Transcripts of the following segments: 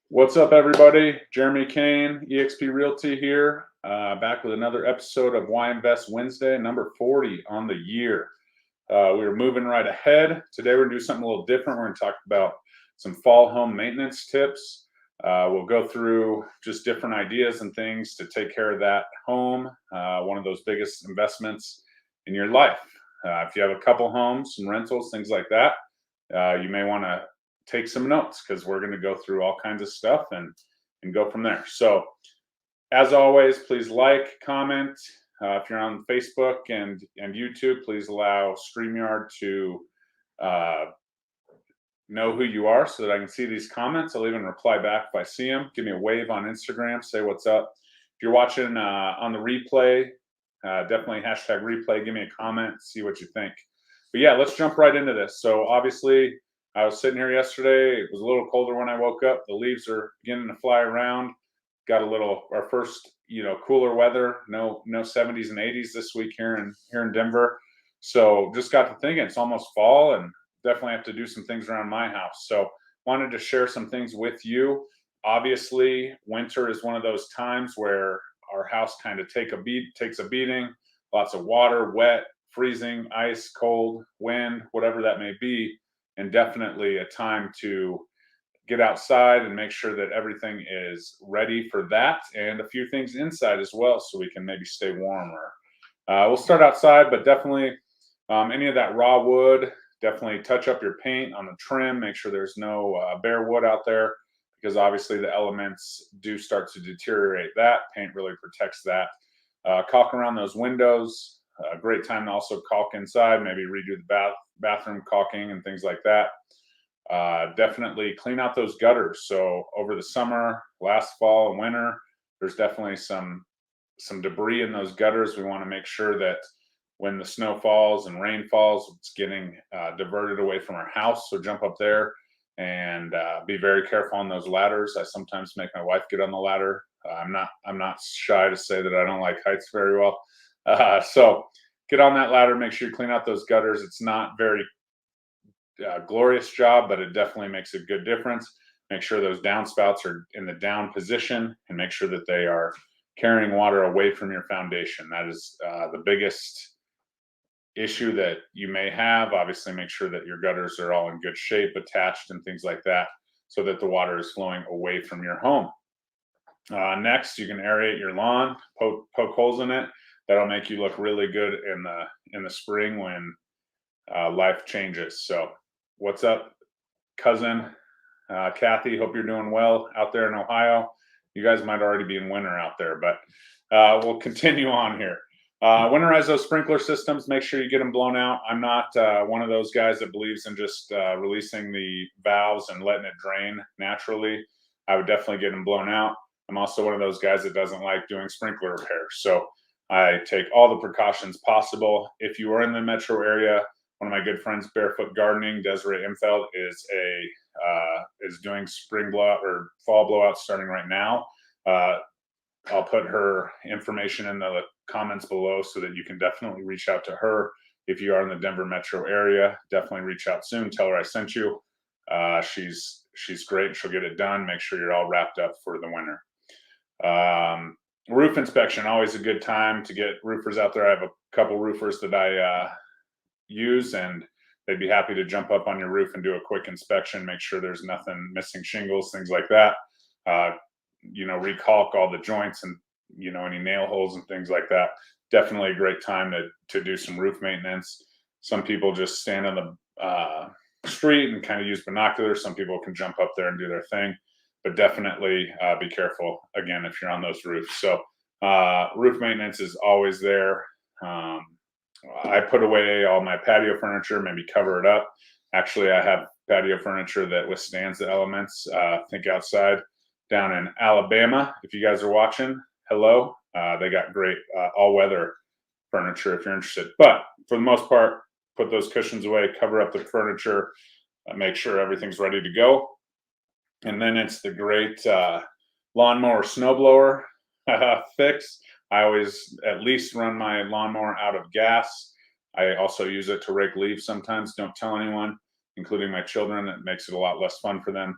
What's up, everybody? Jeremy Kane, eXp Realty here, back with another episode of Why Invest Wednesday, number 40 on the year. We're moving right ahead. Today, we're going to do something a little different. We're going to talk about some fall home maintenance tips. We'll go through just different ideas and things to take care of that home, one of those biggest investments in your life. If you have a couple homes, some rentals, things like that, you may want to take some notes because we're going to go through all kinds of stuff and go from there. So as always, please like, comment. If you're on Facebook and YouTube, please allow StreamYard to know who you are so that I can see these comments. I'll even reply back if I see them. Give me a wave on Instagram, say what's up. If you're watching on the replay, definitely hashtag replay, give me a comment, see what you think. But yeah, let's jump right into this. So obviously, I was sitting here yesterday. It was a little colder when I woke up. The leaves are beginning to fly around. Got our first, cooler weather. No 70s and 80s this week here in Denver. So just got to thinking, it's almost fall, and definitely have to do some things around my house. So wanted to share some things with you. Obviously, winter is one of those times where our house kind of takes a beating. Lots of water, wet, freezing, ice, cold, wind, whatever that may be. And definitely a time to get outside and make sure that everything is ready for that, and a few things inside as well so we can maybe stay warmer. We'll start outside, but definitely any of that raw wood, definitely touch up your paint on the trim. Make sure there's no bare wood out there, because obviously the elements do start to deteriorate that. Paint really protects that. Caulk around those windows. Great time to also caulk inside, maybe redo the bathroom caulking and things like that. Definitely clean out those gutters. So over the summer, last fall and winter, there's definitely some debris in those gutters. We want to make sure that when the snow falls and rain falls, it's getting diverted away from our house. So jump up there and be very careful on those ladders. I sometimes make my wife get on the ladder. I'm not shy to say that I don't like heights very well. So get on that ladder, make sure you clean out those gutters. It's not very glorious job, but it definitely makes a good difference. Make sure those downspouts are in the down position, and make sure that they are carrying water away from your foundation. That is the biggest issue that you may have. Obviously, make sure that your gutters are all in good shape, attached and things like that, so that the water is flowing away from your home. Next, you can aerate your lawn, poke holes in it. That'll make you look really good in the spring when life changes. So what's up, cousin Kathy? Hope you're doing well out there in Ohio. You guys might already be in winter out there, but we'll continue on here. Winterize those sprinkler systems. Make sure you get them blown out. I'm not one of those guys that believes in just releasing the valves and letting it drain naturally. I would definitely get them blown out. I'm also one of those guys that doesn't like doing sprinkler repairs. So I take all the precautions possible. If you are in the metro area, one of my good friends, Barefoot Gardening, Desiree Imfeld, is doing spring blowout or fall blowouts starting right now. I'll put her information in the comments below so that you can definitely reach out to her. If you are in the Denver metro area, definitely reach out soon. Tell her I sent you. She's great. She'll get it done. Make sure you're all wrapped up for the winter. Roof inspection, always a good time to get roofers out there. I have a couple roofers that I use, and they'd be happy to jump up on your roof and do a quick inspection, make sure there's nothing missing, shingles, things like that. Recaulk all the joints and any nail holes and things like that. Definitely a great time to do some roof maintenance. Some people just stand on the street and kind of use binoculars. Some people can jump up there and do their thing, but definitely be careful again if you're on those roofs. So roof maintenance is always there. I put away all my patio furniture, maybe cover it up. Actually, I have patio furniture that withstands the elements. Think outside down in Alabama. If you guys are watching, hello. They got great all-weather furniture if you're interested. But for the most part, put those cushions away, cover up the furniture, make sure everything's ready to go. And then it's the great lawnmower snowblower fix. I always at least run my lawnmower out of gas. I also use it to rake leaves sometimes. Don't tell anyone, including my children. It makes it a lot less fun for them.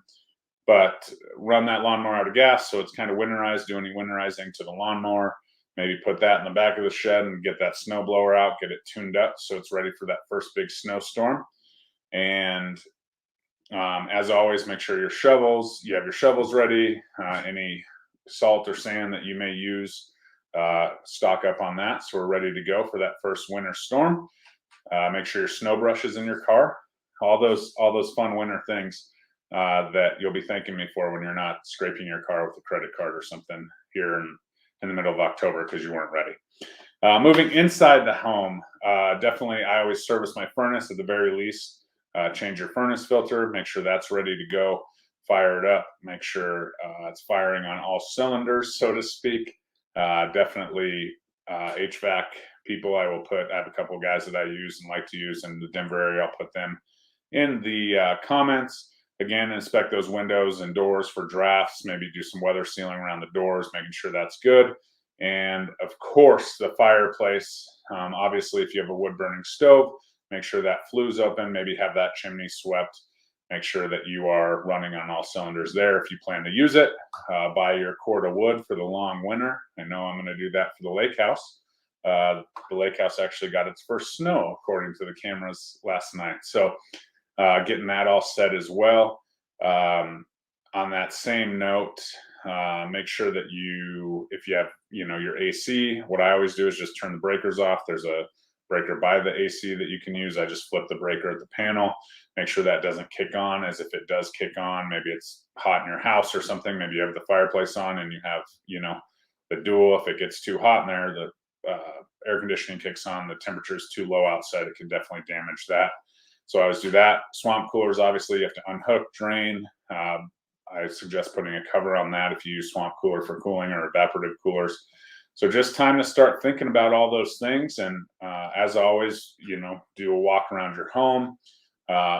but run that lawnmower out of gas, so it's kind of winterized. Do any winterizing to the lawnmower. Maybe put that in the back of the shed and get that snow blower out, get it tuned up so it's ready for that first big snowstorm. And as always, make sure you have your shovels ready. Any salt or sand that you may use, stock up on that so we're ready to go for that first winter storm. Make sure your snow brush is in your car. All those fun winter things that you'll be thanking me for when you're not scraping your car with a credit card or something here in the middle of October because you weren't ready. Moving inside the home, definitely I always service my furnace at the very least. Change your furnace filter, make sure that's ready to go. Fire it up, make sure it's firing on all cylinders, so to speak. Definitely HVAC people I have a couple of guys that I use and like to use in the Denver area. I'll put them in the comments. Again, inspect those windows and doors for drafts, maybe do some weather sealing around the doors, making sure that's good. And of course, the fireplace. Obviously, if you have a wood burning stove, make sure that flue's open, maybe have that chimney swept. Make sure that you are running on all cylinders there if you plan to use it. Buy your cord of wood for the long winter. I know I'm going to do that for the lake house. The lake house actually got its first snow, according to the cameras last night. So getting that all set as well. On that same note, make sure that if you have, your AC, what I always do is just turn the breakers off. There's a breaker by the AC that you can use. I just flip the breaker at the panel, make sure that doesn't kick on, as if it does kick on, maybe it's hot in your house or something. Maybe you have the fireplace on and you have, the dual. If it gets too hot in there, the air conditioning kicks on, the temperature is too low outside, it can definitely damage that. So I always do that. Swamp coolers, obviously, you have to unhook, drain. I suggest putting a cover on that if you use swamp cooler for cooling or evaporative coolers. So just time to start thinking about all those things. And as always, do a walk around your home.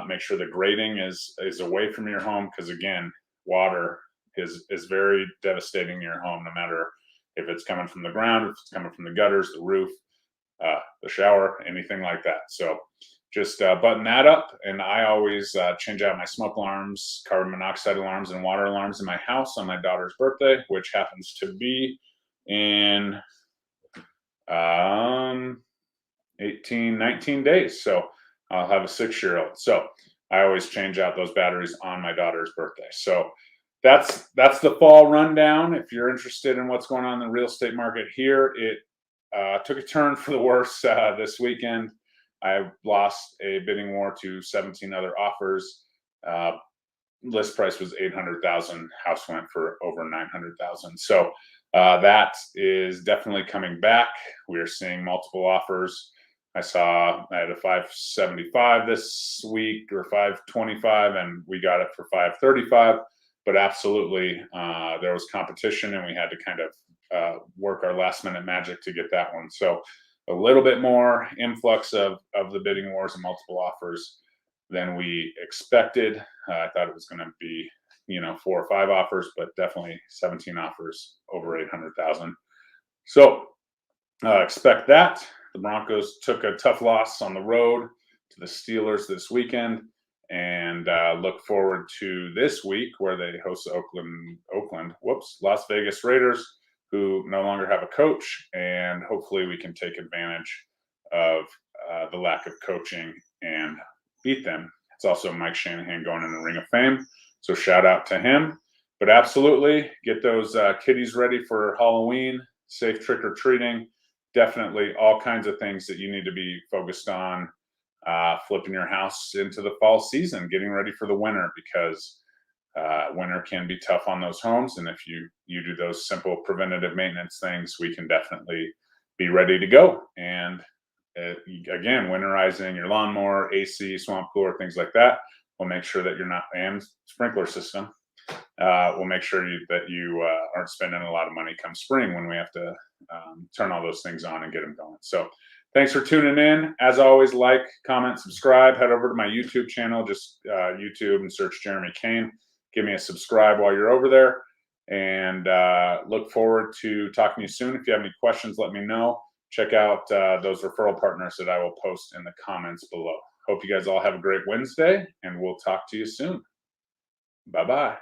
Make sure the grading is away from your home, because again, water is very devastating in your home, no matter if it's coming from the ground, if it's coming from the gutters, the roof, the shower, anything like that. So just button that up. And I always change out my smoke alarms, carbon monoxide alarms, and water alarms in my house on my daughter's birthday, which happens to be in 19 days. So I'll have a 6-year-old. So I always change out those batteries on my daughter's birthday. So that's the fall rundown. If you're interested in what's going on in the real estate market here, it took a turn for the worse this weekend. I lost a bidding war to 17 other offers. List price was $800,000. House went for over $900,000. So that is definitely coming back. We are seeing multiple offers. I had a 575 this week, or 525, and we got it for 535. But absolutely, there was competition, and we had to kind of work our last minute magic to get that one. So a little bit more influx of the bidding wars and multiple offers than we expected. I thought it was going to be, 4 or 5 offers, but definitely 17 offers over 800,000. So expect that. The Broncos took a tough loss on the road to the Steelers this weekend, and look forward to this week where they host the Las Vegas Raiders, who no longer have a coach, and hopefully we can take advantage of the lack of coaching and beat them. It's also Mike Shanahan going in the Ring of Fame, so shout out to him. But absolutely, get those kiddies ready for Halloween, safe trick-or-treating. Definitely all kinds of things that you need to be focused on, flipping your house into the fall season, getting ready for the winter, because winter can be tough on those homes. And if you do those simple preventative maintenance things, we can definitely be ready to go. And again, winterizing your lawnmower, AC, swamp cooler, things like that will make sure that you're not, and sprinkler system, will make sure that you aren't spending a lot of money come spring when we have to turn all those things on and get them going. So thanks for tuning in. As always, like, comment, subscribe. Head over to my YouTube channel, just YouTube, and search Jeremy Kane. Give me a subscribe while you're over there, and look forward to talking to you soon. If you have any questions, let me know. Check out those referral partners that I will post in the comments below. Hope you guys all have a great Wednesday, and we'll talk to you soon. Bye-bye.